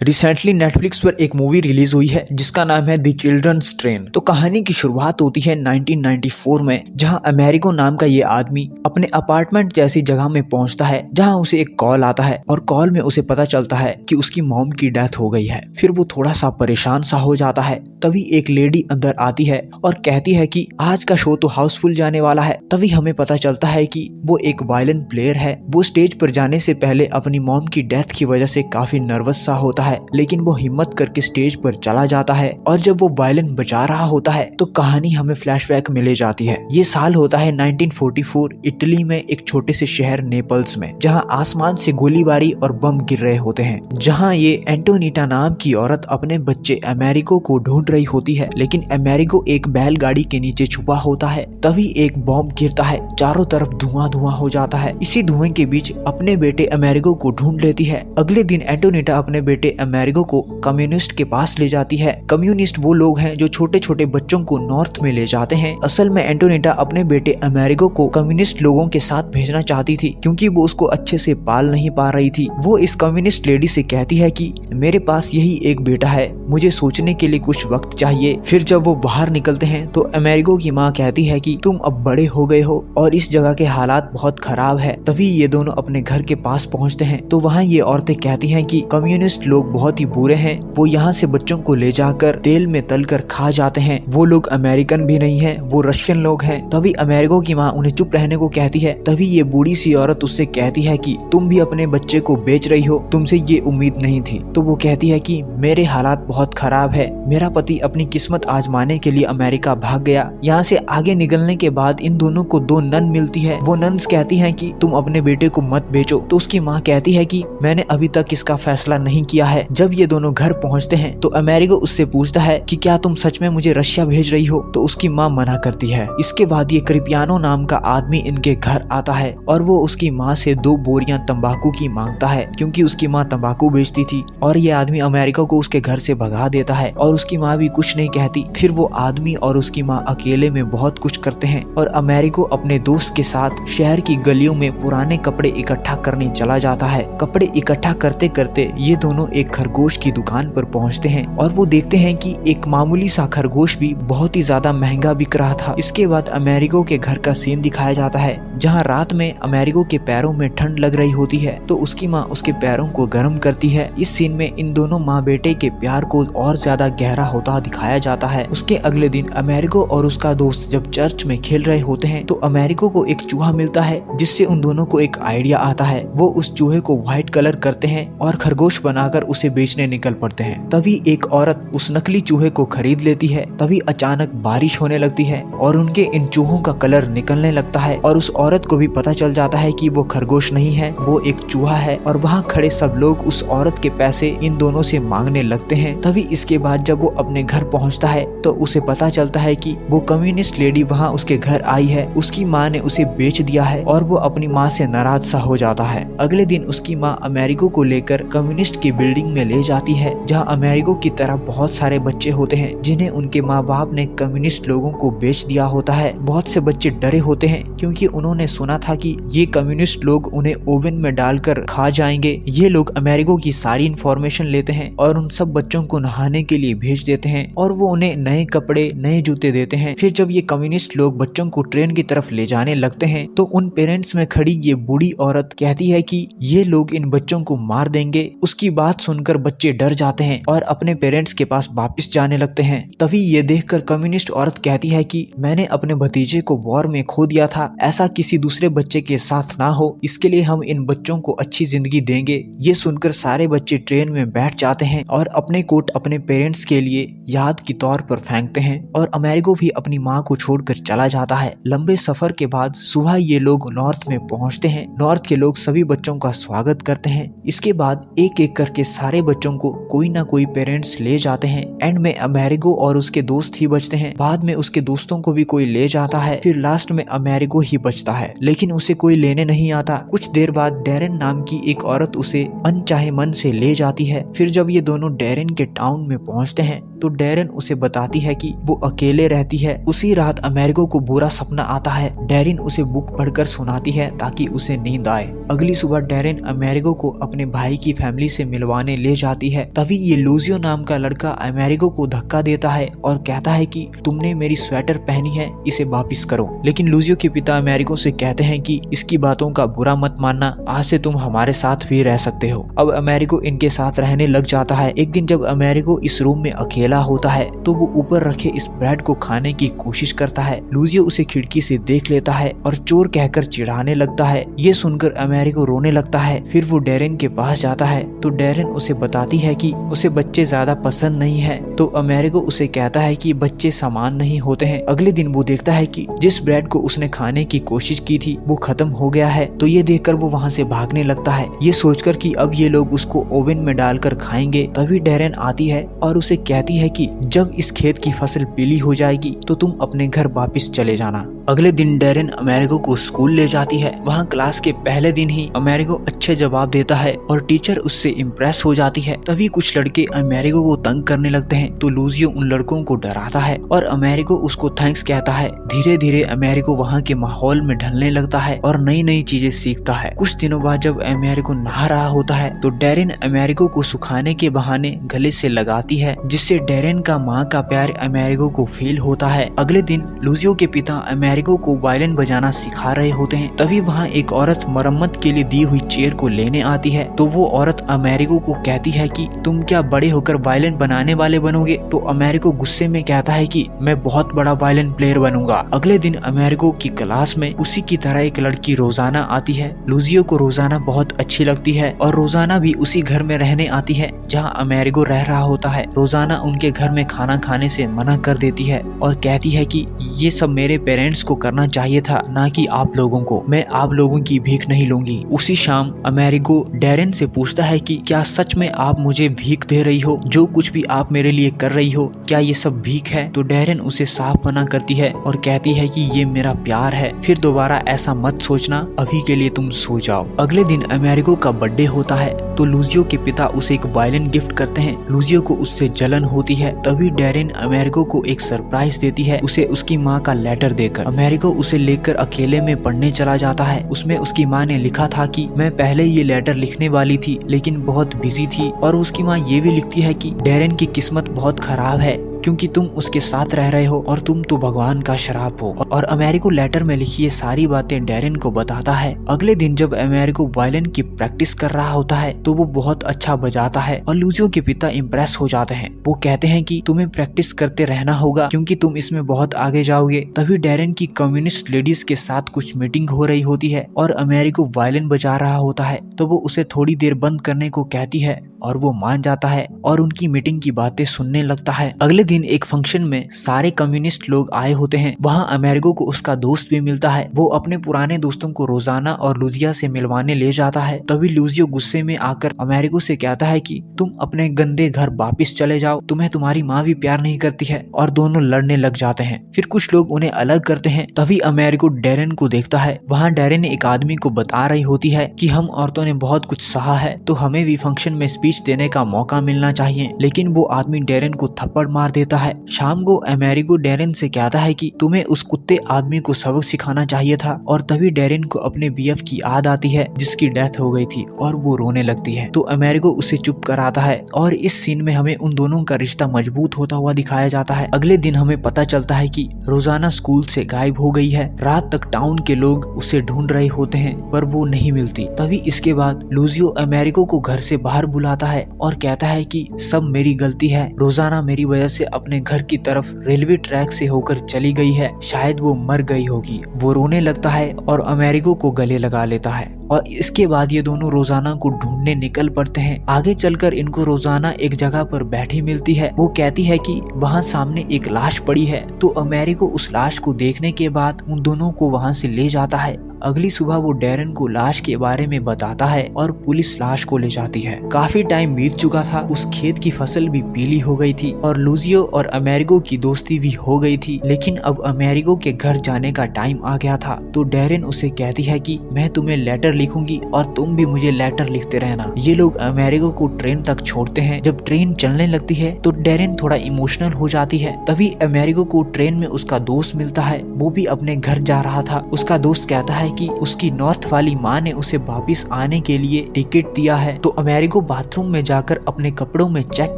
Recently Netflix पर एक movie release हुई है जिसका नाम है द चिल्ड्रंस ट्रेन। तो कहानी की शुरुआत होती है 1994 में, जहां अमेरिको नाम का ये आदमी अपने अपार्टमेंट जैसी जगह में पहुंचता है जहां उसे एक कॉल आता है और कॉल में उसे पता चलता है कि उसकी मॉम की डेथ हो गई है। फिर वो थोड़ा सा परेशान सा हो जाता है। तभी एक लेडी अंदर आती है और कहती है कि आज का शो तो हाउसफुल जाने वाला है। तभी हमें पता चलता है कि वो एक वायलिन प्लेयर है। वो स्टेज पर जाने से पहले अपनी मॉम की डेथ की वजह से काफी नर्वस सा होता है, लेकिन वो हिम्मत करके स्टेज पर चला जाता है और जब वो वायलिन बजा रहा होता है तो कहानी हमें फ्लैशबैक में ले जाती है। ये साल होता है 1944 इटली में एक छोटे से शहर नेपल्स में, जहां आसमान से गोलीबारी और बम गिर रहे होते हैं। जहां ये एंटोनीटा नाम की औरत अपने बच्चे अमेरिको को ढूंढ रही होती है, लेकिन अमेरिको एक बैलगाड़ी के नीचे छुपा होता है। तभी एक बॉम्ब गिरता है, चारों तरफ धुआं धुआं हो जाता है। इसी धुएं के बीच अपने बेटे अमेरिको को ढूंढ लेती है। अगले दिन एंटोनीटा अपने बेटे अमेरिको को कम्युनिस्ट के पास ले जाती है। कम्युनिस्ट वो लोग हैं जो छोटे छोटे बच्चों को नॉर्थ में ले जाते हैं। असल में एंटोनीटा अपने बेटे अमेरिको को कम्युनिस्ट लोगों के साथ भेजना चाहती थी, क्योंकि वो उसको अच्छे से पाल नहीं पा रही थी। वो इस कम्युनिस्ट लेडी से कहती है कि मेरे पास यही एक बेटा है, मुझे सोचने के लिए कुछ वक्त चाहिए। फिर जब वो बाहर निकलते हैं तो अमेरिको की माँ कहती है कि तुम अब बड़े हो गए हो और इस जगह के हालात बहुत खराब है। तभी ये दोनों अपने घर के पास पहुँचते हैं तो वहाँ ये औरतें कहती हैं कि कम्युनिस्ट लोग बहुत ही बुरे हैं, वो यहाँ से बच्चों को ले जाकर तेल में तलकर खा जाते हैं। वो लोग अमेरिकन भी नहीं है, वो रशियन लोग हैं। तभी अमेरिको की माँ उन्हें चुप रहने को कहती है। तभी ये बूढ़ी सी औरत उससे कहती है कि तुम भी अपने बच्चे को बेच रही हो, तुमसे ये उम्मीद नहीं थी। तो वो कहती है कि मेरे हालात बहुत खराब है, मेरा पति अपनी किस्मत आजमाने के लिए अमेरिका भाग गया। यहाँ से आगे निकलने के बाद इन दोनों को दो नन मिलती है। वो नन्स कहती है कि तुम अपने बेटे को मत बेचो। तो उसकी माँ कहती है कि मैंने अभी तक इसका फैसला नहीं किया है। जब ये दोनों घर पहुंचते हैं तो अमेरिको उससे पूछता है कि क्या तुम सच में मुझे रशिया भेज रही हो। तो उसकी माँ मना करती है। इसके बाद ये क्रिपियानो नाम का आदमी इनके घर आता है और वो उसकी माँ से 2 बोरियां तंबाकू की मांगता है, क्योंकि उसकी माँ तंबाकू बेचती थी। और ये आदमी अमेरिका को उसके घर से भगा देता है और उसकी माँ भी कुछ नहीं कहती। फिर वो आदमी और उसकी माँ अकेले में बहुत कुछ करते हैं और अमेरिको अपने दोस्त के साथ शहर की गलियों में पुराने कपड़े इकट्ठा करने चला जाता है। कपड़े इकट्ठा करते करते ये दोनों एक खरगोश की दुकान पर पहुंचते हैं और वो देखते हैं कि एक मामूली सा खरगोश भी बहुत ही ज्यादा महंगा बिक रहा था। इसके बाद अमेरिको के घर का सीन दिखाया जाता है, जहां रात में अमेरिको के पैरों में ठंड लग रही होती है तो उसकी माँ उसके पैरों को गर्म करती है। इस सीन में इन दोनों माँ बेटे के प्यार को और ज्यादा गहरा होता दिखाया जाता है। उसके अगले दिन अमेरिको और उसका दोस्त जब चर्च में खेल रहे होते हैं तो अमेरिको को एक चूहा मिलता है, जिससे उन दोनों को एक आइडिया आता है। वो उस चूहे को व्हाइट कलर करते हैं और खरगोश बनाकर उसे बेचने निकल पड़ते हैं। तभी एक औरत उस नकली चूहे को खरीद लेती है। तभी अचानक बारिश होने लगती है और उनके इन चूहों का कलर निकलने लगता है और उस औरत को भी पता चल जाता है कि वो खरगोश नहीं है, वो एक चूहा है। और वहाँ खड़े सब लोग उस औरत के पैसे इन दोनों से मांगने लगते हैं। तभी इसके बाद जब वो अपने घर पहुँचता है तो उसे पता चलता है कि वो कम्युनिस्ट लेडी वहाँ उसके घर आई है, उसकी माँ ने उसे बेच दिया है और वो अपनी माँ से नाराज सा हो जाता है। अगले दिन उसकी माँ अमेरिको को लेकर कम्युनिस्ट की बिल्डिंग में ले जाती है, जहाँ अमेरिको की तरह बहुत सारे बच्चे होते हैं जिन्हें उनके माँ बाप ने कम्युनिस्ट लोगों को बेच दिया होता है। बहुत से बच्चे डरे होते हैं क्योंकि उन्होंने सुना था कि ये कम्युनिस्ट लोग उन्हें ओवन में डालकर खा जाएंगे। ये लोग अमेरिको की सारी इंफॉर्मेशन लेते हैं और उन सब बच्चों को नहाने के लिए भेज देते हैं और वो उन्हें नए कपड़े नए जूते देते हैं। फिर जब ये कम्युनिस्ट लोग बच्चों को ट्रेन की तरफ ले जाने लगते हैं तो उन पेरेंट्स में खड़ी ये बूढ़ी औरत कहती है कि ये लोग इन बच्चों को मार देंगे। उसकी बात सुनकर बच्चे डर जाते हैं और अपने पेरेंट्स के पास वापस जाने लगते हैं। तभी ये देखकर कम्युनिस्ट औरत कहती है कि मैंने अपने भतीजे को वॉर में खो दिया था, ऐसा किसी दूसरे बच्चे के साथ ना हो, इसके लिए हम इन बच्चों को अच्छी जिंदगी देंगे। ये सुनकर सारे बच्चे ट्रेन में बैठ जाते हैं और अपने कोट अपने पेरेंट्स के लिए याद के तौर पर फेंकते हैं और अमेरिको भी अपनी माँ को छोड़कर चला जाता है। लंबे सफर के बाद सुबह ये लोग नॉर्थ में पहुंचते हैं। नॉर्थ के लोग सभी बच्चों का स्वागत करते हैं। इसके बाद एक एक करके सारे बच्चों को कोई ना कोई पेरेंट्स ले जाते हैं। एंड में अमेरिको और उसके दोस्त ही बचते हैं। बाद में उसके दोस्तों को भी कोई ले जाता है। फिर लास्ट में अमेरिको ही बचता है, लेकिन उसे कोई लेने नहीं आता। कुछ देर बाद डेरेन नाम की एक औरत उसे अनचाहे मन से ले जाती है। फिर जब ये दोनों डेरेन के टाउन में पहुंचते हैं तो डेरेन उसे बताती है कि वो अकेले रहती है। उसी रात अमेरिको को बुरा सपना आता है। डेरेन उसे बुक पढ़कर सुनाती है ताकि उसे नींद आए। अगली सुबह डेरेन अमेरिको को अपने भाई की फैमिली से मिलवाने ले जाती है। तभी ये लूजियो नाम का लड़का अमेरिको को धक्का देता है और कहता है कि तुमने मेरी स्वेटर पहनी है, इसे वापिस करो। लेकिन लूजियो के पिता अमेरिको से कहते हैं कि इसकी बातों का बुरा मत मानना, आज से तुम हमारे साथ भी रह सकते हो। अब अमेरिको इनके साथ रहने लग जाता है। एक दिन जब अमेरिको इस रूम में अकेला होता है तो वो ऊपर रखे इस ब्रेड को खाने की कोशिश करता है। लूजियो उसे खिड़की से देख लेता है और चोर कहकर चिढ़ाने लगता है। ये सुनकर अमेरिको रोने लगता है। फिर वो डेरेन के पास जाता है तो डेरेन उसे बताती है कि उसे बच्चे ज्यादा पसंद नहीं है। तो अमेरिको उसे कहता है कि बच्चे समान नहीं होते हैं। अगले दिन वो देखता है कि जिस ब्रेड को उसने खाने की कोशिश की थी वो खत्म हो गया है। तो ये देखकर वो वहाँ से भागने लगता है, ये सोचकर कि अब ये लोग उसको ओवन में डालकर खाएंगे। तभी डेरेन आती है और उसे कहती है कि जब इस खेत की फसल पीली हो जाएगी तो तुम अपने घर वापस चले जाना। अगले दिन डेरेन अमेरिको को स्कूल ले जाती है। वहाँ क्लास के पहले दिन ही अमेरिको अच्छे जवाब देता है और टीचर उससे इम्प्रेस हो जाती है। तभी कुछ लड़के अमेरिको को तंग करने लगते हैं तो लूजियो उन लड़कों को डराता है और अमेरिको उसको थैंक्स कहता है। धीरे धीरे अमेरिको वहाँ के माहौल में ढलने लगता है और नई नई चीजें सीखता है। कुछ दिनों बाद जब अमेरिको नहा रहा होता है तो डेरेन अमेरिको को सुखाने के बहाने गले से लगाती है, जिससे डेरेन का माँ का प्यार अमेरिको को फील होता है। अगले दिन लूजियो के पिता अमेरिको को वायलिन बजाना सिखा रहे होते हैं। तभी वहाँ एक औरत मरम्मत के लिए दी हुई चेयर को लेने आती है। तो वो औरत अमेरिको को कहती है कि तुम क्या बड़े होकर वायलिन बनाने वाले बनोगे? तो अमेरिको गुस्से में कहता है कि मैं बहुत बड़ा वायलिन प्लेयर बनूंगा। अगले दिन अमेरिको की क्लास में उसी की तरह एक लड़की रोजाना आती है। लूजियो को रोजाना बहुत अच्छी लगती है और रोजाना भी उसी घर में रहने आती है जहाँ अमेरिको रह रहा होता है। रोजाना उनके घर में खाना खाने से मना कर देती है और कहती है कि ये सब मेरे पेरेंट्स को करना चाहिए था, ना कि आप लोगों को। मैं आप लोगों की भीख नहीं लूंगी। उसी शाम अमेरिको डेरेन से पूछता है कि क्या सच में आप मुझे भीख दे रही हो? जो कुछ भी आप मेरे लिए कर रही हो, क्या ये सब भीख है? तो डेरेन उसे साफ मना करती है और कहती है कि ये मेरा प्यार है, फिर दोबारा ऐसा मत सोचना, अभी के लिए तुम सो जाओ। अगले दिन अमेरिको का बर्थडे होता है तो लूजियो के पिता उसे एक वायलिन गिफ्ट करते हैं। लूजियो को उससे जलन होती है। तभी डेरेन अमेरिको को एक सरप्राइज देती है, उसे उसकी माँ का लेटर देकर। अमेरिको उसे लेकर अकेले में पढ़ने चला जाता है। उसमें उसकी माँ ने लिखा था कि मैं पहले ये लेटर लिखने वाली थी लेकिन बहुत बिजी थी। और उसकी माँ ये भी लिखती है कि डेरेन की किस्मत बहुत खराब है क्योंकि तुम उसके साथ रह रहे हो और तुम तो भगवान का श्राप हो। और अमेरिको लेटर में लिखी ये सारी बातें डेरेन को बताता है। अगले दिन जब अमेरिको वायलिन की प्रैक्टिस कर रहा होता है तो वो बहुत अच्छा बजाता है और लूजियो के पिता इम्प्रेस हो जाते हैं। वो कहते हैं कि तुम्हें प्रैक्टिस करते रहना होगा क्योंकि तुम इसमें बहुत आगे जाओगे। तभी डेरेन की कम्युनिस्ट लेडीज के साथ कुछ मीटिंग हो रही होती है और अमेरिको वायलिन बजा रहा होता है तो वो उसे थोड़ी देर बंद करने को कहती है और वो मान जाता है और उनकी मीटिंग की बातें सुनने लगता है। अगले दिन एक फंक्शन में सारे कम्युनिस्ट लोग आए होते हैं। वहाँ अमेरिको को उसका दोस्त भी मिलता है। वो अपने पुराने दोस्तों को रोजाना और लूजिया से मिलवाने ले जाता है। तभी लूजियो गुस्से में आकर अमेरिको से कहता है कि तुम अपने गंदे घर वापिस चले जाओ, तुम्हें तुम्हारी माँ भी प्यार नहीं करती है। और दोनों लड़ने लग जाते हैं। फिर कुछ लोग उन्हें अलग करते हैं। तभी अमेरिको डेरेन को देखता है। वहाँ डेरेन एक आदमी को बता रही होती है कि हम औरतों ने बहुत कुछ सहा है तो हमें भी फंक्शन में स्पीच देने का मौका मिलना चाहिए। लेकिन वो आदमी डेरेन को थप्पड़ मार देता है। शाम को अमेरिको डेरेन से कहता है कि तुम्हें उस कुत्ते आदमी को सबक सिखाना चाहिए था। और तभी डेरेन को अपने बीएफ की याद आती है जिसकी डेथ हो गई थी और वो रोने लगती है। तो अमेरिको उसे चुप कराता है और इस सीन में हमें उन दोनों का रिश्ता मजबूत होता हुआ दिखाया जाता है। अगले दिन हमें पता चलता है कि रोजाना स्कूल से गायब हो गई है। रात तक टाउन के लोग उसे ढूंढ रहे होते हैं पर वो नहीं मिलती। तभी इसके बाद लूजियो अमेरिको को घर से बाहर बुलाता है और कहता है कि सब मेरी गलती है, रोजाना मेरी वजह से अपने घर की तरफ रेलवे ट्रैक से होकर चली गई है, शायद वो मर गई होगी। वो रोने लगता है और अमेरिको को गले लगा लेता है और इसके बाद ये दोनों रोजाना को ढूंढने निकल पड़ते हैं। आगे चलकर इनको रोजाना एक जगह पर बैठी मिलती है। वो कहती है कि वहाँ सामने एक लाश पड़ी है। तो अमेरिको उस लाश को देखने के बाद उन दोनों को वहाँ से ले जाता है अगली सुबह वो डैरेन को लाश के बारे में बताता है और पुलिस लाश को ले जाती है। काफी टाइम बीत चुका था, उस खेत की फसल भी पीली हो गई थी और लूजियो और अमेरिगो की दोस्ती भी हो गई थी। लेकिन अब अमेरिगो के घर जाने का टाइम आ गया था, तो डैरेन उसे कहती है कि मैं तुम्हें लेटर लिखूंगी और तुम भी मुझे लेटर लिखते रहना। ये लोग अमेरिगो को ट्रेन तक छोड़ते हैं। जब ट्रेन चलने लगती है तो डैरेन थोड़ा इमोशनल हो जाती है। तभी अमेरिगो को ट्रेन में उसका दोस्त मिलता है, वो भी अपने घर जा रहा था। उसका दोस्त कहता है कि उसकी नॉर्थ वाली माँ ने उसे वापिस आने के लिए टिकट दिया है। तो अमेरिगो बाथरूम में जाकर अपने कपड़ों में चेक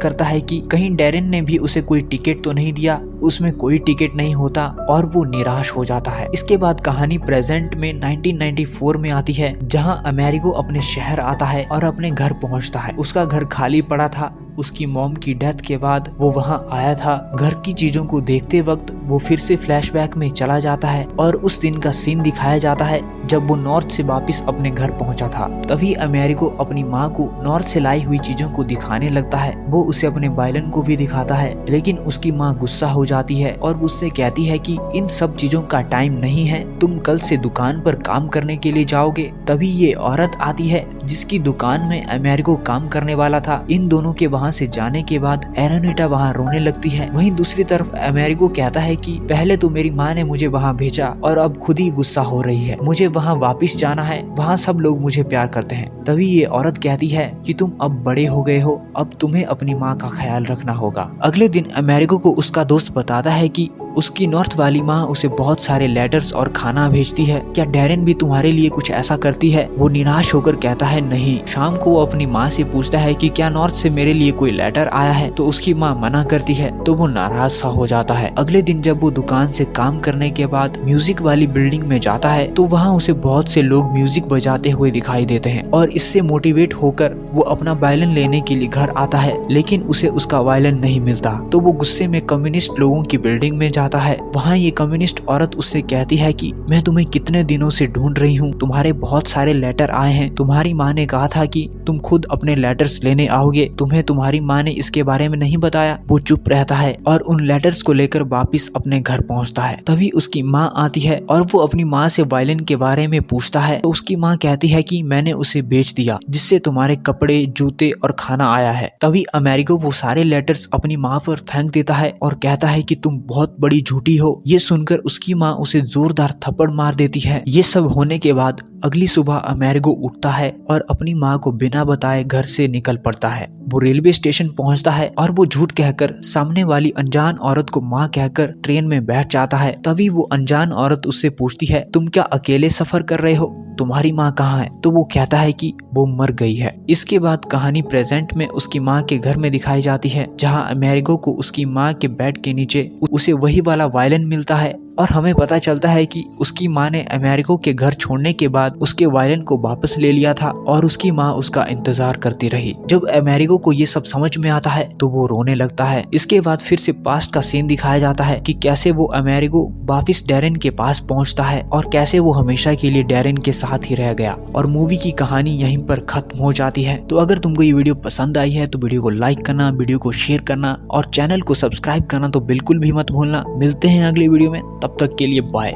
करता है कि कहीं डैरेन ने भी उसे कोई टिकट तो नहीं दिया। उसमें कोई टिकट नहीं होता और वो निराश हो जाता है। इसके बाद कहानी प्रेजेंट में 1994 में आती है, जहां अमेरिगो अपने शहर आता है और अपने घर पहुंचता है। उसका घर खाली पड़ा था। उसकी मॉम की डेथ के बाद वो वहां आया था। घर की चीजों को देखते वक्त वो फिर से फ्लैशबैक में चला जाता है और उस दिन का सीन दिखाया जाता है जब वो नॉर्थ से वापस अपने घर पहुंचा था। तभी अमेरिगो अपनी माँ को नॉर्थ से लाई हुई चीजों को दिखाने लगता है। वो उसे अपने वायलिन को भी दिखाता है, लेकिन उसकी माँ गुस्सा हो जाती है और उससे कहती है कि इन सब चीजों का टाइम नहीं है, तुम कल से दुकान पर काम करने के लिए जाओगे। तभी ये औरत आती है जिसकी दुकान में अमेरिगो काम करने वाला था। इन दोनों के वहाँ से जाने के बाद एरानीटा वहाँ रोने लगती है। वहीं दूसरी तरफ अमेरिगो कहता है कि पहले तो मेरी माँ ने मुझे वहाँ भेजा और अब खुद ही गुस्सा हो रही है, मुझे वहाँ वापस जाना है, वहाँ सब लोग मुझे प्यार करते हैं। तभी ये औरत कहती है कि तुम अब बड़े हो गए हो, अब तुम्हें अपनी माँ का ख्याल रखना होगा। अगले दिन अमेरिगो को उसका दोस्त बताता है कि उसकी नॉर्थ वाली माँ उसे बहुत सारे लेटर्स और खाना भेजती है। क्या डैरेन भी तुम्हारे लिए कुछ ऐसा करती है? वो निराश होकर कहता है नहीं। शाम को वो अपनी माँ से पूछता है कि क्या नॉर्थ से मेरे लिए कोई लेटर आया है, तो उसकी माँ मना करती है, तो वो नाराज सा हो जाता है। अगले दिन जब वो दुकान से काम करने के बाद म्यूजिक वाली बिल्डिंग में जाता है तो वहाँ उसे बहुत से लोग म्यूजिक बजाते हुए दिखाई देते हैं और इससे मोटिवेट होकर वो अपना वायलिन लेने के लिए घर आता है, लेकिन उसे उसका वायलिन नहीं मिलता। तो वो गुस्से में कम्युनिस्ट लोगों की बिल्डिंग में जाता है। वहाँ ये कम्युनिस्ट औरत उससे कहती है कि मैं तुम्हें कितने दिनों से ढूंढ रही हूँ, तुम्हारे बहुत सारे लेटर आए हैं, तुम्हारी माँ ने कहा था कि तुम खुद अपने लेटर्स लेने आओगे, तुम्हें तुम्हारी माँ ने इसके बारे में नहीं बताया। वो चुप रहता है और उन लेटर्स को लेकर वापिस अपने घर पहुँचता है। तभी उसकी माँ आती है और वो अपनी माँ से वायलिन के बारे में पूछता है, तो उसकी माँ कहती है कि मैंने उसे बेच दिया, जिससे तुम्हारे कपड़े, जूते और खाना आया है। तभी अमेरिगो वो सारे लेटर्स अपनी माँ पर फेंक देता है और कहता है कि तुम बहुत बड़ी झूठी हो। ये सुनकर उसकी माँ उसे जोरदार थप्पड़ मार देती है। ये सब होने के बाद अगली सुबह अमेरिगो उठता है और अपनी माँ को बिना बताए घर से निकल पड़ता है। वो रेलवे स्टेशन पहुंचता है और वो झूठ कहकर सामने वाली अनजान औरत को माँ कहकर ट्रेन में बैठ जाता है। तभी वो अनजान औरत उससे पूछती है, तुम क्या अकेले सफर कर रहे हो, तुम्हारी माँ कहाँ है? तो वो कहता है कि वो मर गई है। इसके बाद कहानी प्रेजेंट में उसकी माँ के घर में दिखाई जाती है, जहाँ अमेरिगो को उसकी माँ के बेड के नीचे उसे वही वाला वायलिन मिलता है और हमें पता चलता है कि उसकी माँ ने अमेरिगो के घर छोड़ने के बाद उसके वायलिन को वापस ले लिया था और उसकी माँ उसका इंतजार करती रही। जब अमेरिगो को ये सब समझ में आता है तो वो रोने लगता है। इसके बाद फिर से पास्ट का सीन दिखाया जाता है कि कैसे वो अमेरिगो वापस डैरेन के पास पहुंचता है और कैसे वो हमेशा के लिए डैरेन के साथ ही रह गया। और मूवी की कहानी यहीं पर खत्म हो जाती है। तो अगर तुमको ये वीडियो पसंद आई है तो वीडियो को लाइक करना, वीडियो को शेयर करना और चैनल को सब्सक्राइब करना तो बिल्कुल भी मत भूलना। मिलते हैं अगली वीडियो में, तब तक के लिए बाय।